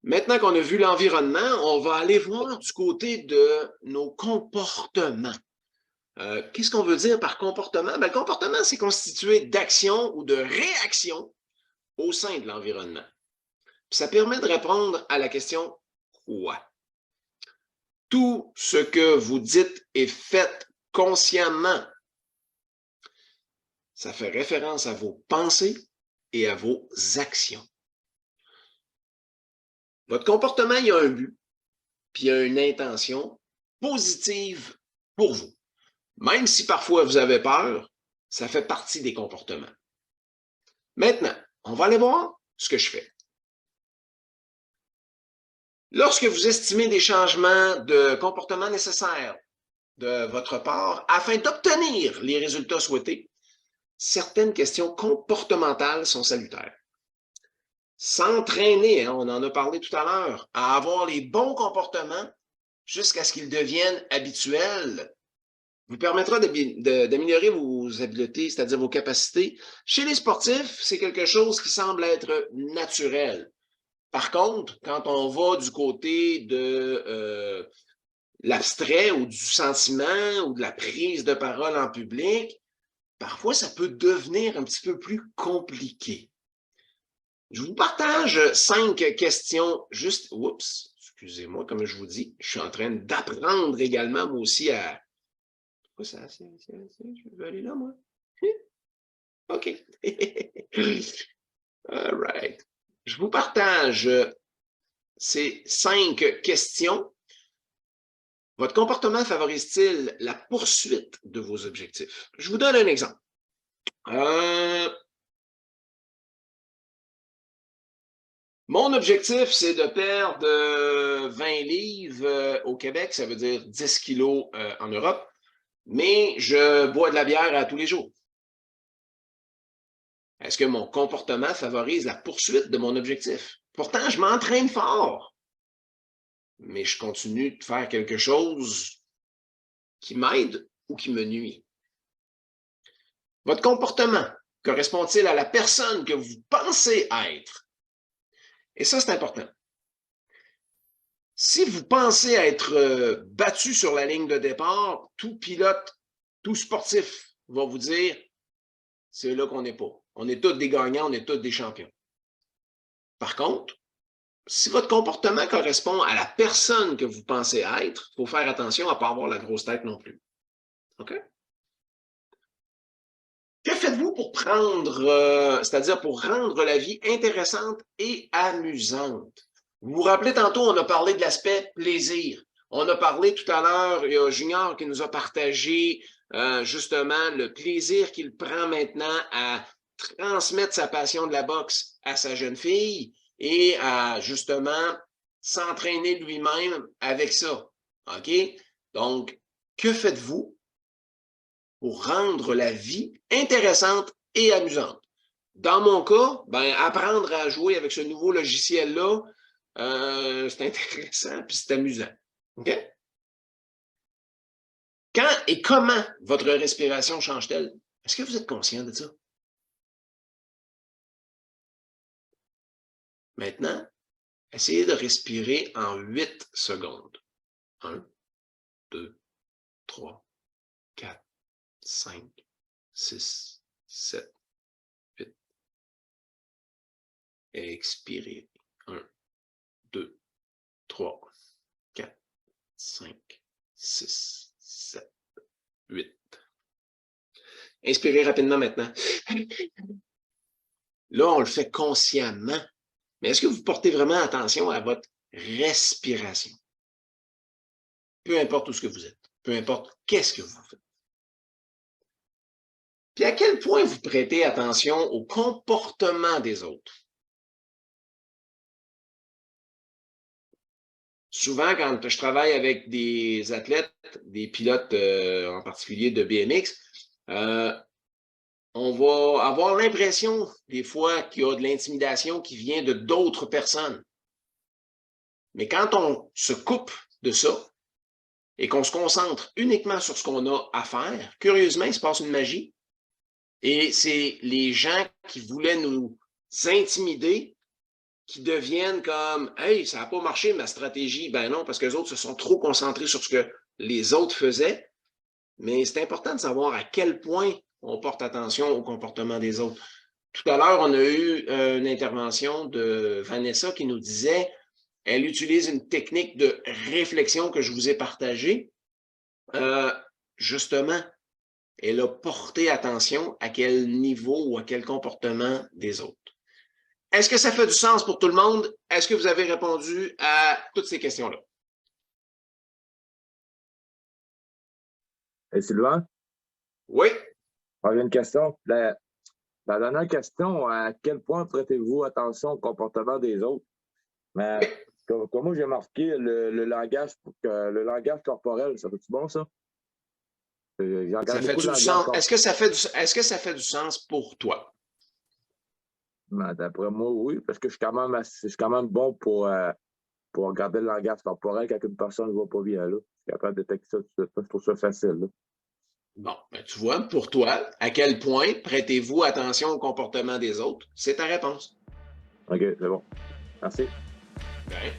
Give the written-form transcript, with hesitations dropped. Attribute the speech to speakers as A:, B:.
A: Maintenant qu'on a vu l'environnement, on va aller voir du côté de nos comportements. Qu'est-ce qu'on veut dire par comportement? Le comportement, c'est constitué d'actions ou de réactions au sein de l'environnement. Ça permet de répondre à la question « quoi ». Tout ce que vous dites et faites consciemment, ça fait référence à vos pensées et à vos actions. Votre comportement, il y a un but, puis il y a une intention positive pour vous. Même si parfois vous avez peur, ça fait partie des comportements. Maintenant, on va aller voir ce que je fais. Lorsque vous estimez des changements de comportement nécessaires de votre part afin d'obtenir les résultats souhaités, certaines questions comportementales sont salutaires. S'entraîner, on en a parlé tout à l'heure, à avoir les bons comportements jusqu'à ce qu'ils deviennent habituels, vous permettra d'améliorer vos habiletés, c'est-à-dire vos capacités. Chez les sportifs, c'est quelque chose qui semble être naturel. Par contre, quand on va du côté de l'abstrait ou du sentiment ou de la prise de parole en public, parfois ça peut devenir un petit peu plus compliqué. Je vous partage 5 questions juste... Oups, excusez-moi, comme je vous dis, je suis en train d'apprendre également moi aussi à... Je veux aller là, moi. OK. All right. Je vous partage ces 5 questions. Votre comportement favorise-t-il la poursuite de vos objectifs? Je vous donne un exemple. Mon objectif, c'est de perdre 20 livres au Québec, ça veut dire 10 kilos en Europe, mais je bois de la bière à tous les jours. Est-ce que mon comportement favorise la poursuite de mon objectif? Pourtant, je m'entraîne fort, mais je continue de faire quelque chose qui m'aide ou qui me nuit. Votre comportement correspond-il à la personne que vous pensez être? Et ça, c'est important. Si vous pensez être battu sur la ligne de départ, tout pilote, tout sportif va vous dire, c'est là qu'on n'est pas. On est tous des gagnants, on est tous des champions. Par contre, si votre comportement correspond à la personne que vous pensez être, il faut faire attention à ne pas avoir la grosse tête non plus. OK? Que faites-vous pour c'est-à-dire pour rendre la vie intéressante et amusante? Vous vous rappelez, tantôt, on a parlé de l'aspect plaisir. On a parlé tout à l'heure, il y a Junior qui nous a partagé justement le plaisir qu'il prend maintenant à transmettre sa passion de la boxe à sa jeune fille et à justement s'entraîner lui-même avec ça. OK? Donc, que faites-vous pour rendre la vie intéressante et amusante? Dans mon cas, apprendre à jouer avec ce nouveau logiciel-là, c'est intéressant puis c'est amusant. OK? Quand et comment votre respiration change-t-elle? Est-ce que vous êtes conscient de ça? Maintenant, essayez de respirer en 8 secondes. 1, 2, 3, 4, 5, 6, 7, 8. Expirez. 1, 2, 3, 4, 5, 6, 7, 8. Inspirez rapidement maintenant. Là, on le fait consciemment. Mais est-ce que vous portez vraiment attention à votre respiration? Peu importe où ce que vous êtes, peu importe qu'est-ce que vous faites. Puis à quel point vous prêtez attention au comportement des autres? Souvent, quand je travaille avec des athlètes, des pilotes en particulier de BMX, on va avoir l'impression des fois qu'il y a de l'intimidation qui vient de d'autres personnes. Mais quand on se coupe de ça et qu'on se concentre uniquement sur ce qu'on a à faire, curieusement, il se passe une magie. Et c'est les gens qui voulaient nous intimider qui deviennent comme « Hey, ça n'a pas marché ma stratégie ». Ben non, parce que les autres se sont trop concentrés sur ce que les autres faisaient. Mais c'est important de savoir à quel point on porte attention au comportement des autres. Tout à l'heure, on a eu une intervention de Vanessa qui nous disait elle utilise une technique de réflexion que je vous ai partagée. Justement, elle a porté attention à quel niveau ou à quel comportement des autres. Est-ce que ça fait du sens pour tout le monde? Est-ce que vous avez répondu à toutes ces questions-là?
B: Et Sylvain?
A: Oui.
B: J'ai une question. La dernière question, à quel point prêtez-vous attention au comportement des autres? Mais comme moi, j'ai marqué le langage corporel, ça fait-tu bon, ça? J'en
A: Ça
B: regarde
A: fait
B: beaucoup de
A: du
B: langage
A: sens?
B: corporel.
A: Est-ce que ça fait du sens pour toi?
B: D'après moi, oui, parce que je suis quand même bon pour regarder le langage corporel quand une personne ne va pas bien. Là. Je suis capable de détecter ça tout de suite. Je trouve ça facile. Là.
A: Bon, ben, tu vois, pour toi, à quel point prêtez-vous attention au comportement des autres? C'est ta réponse.
B: OK, c'est bon. Merci.
A: Ben,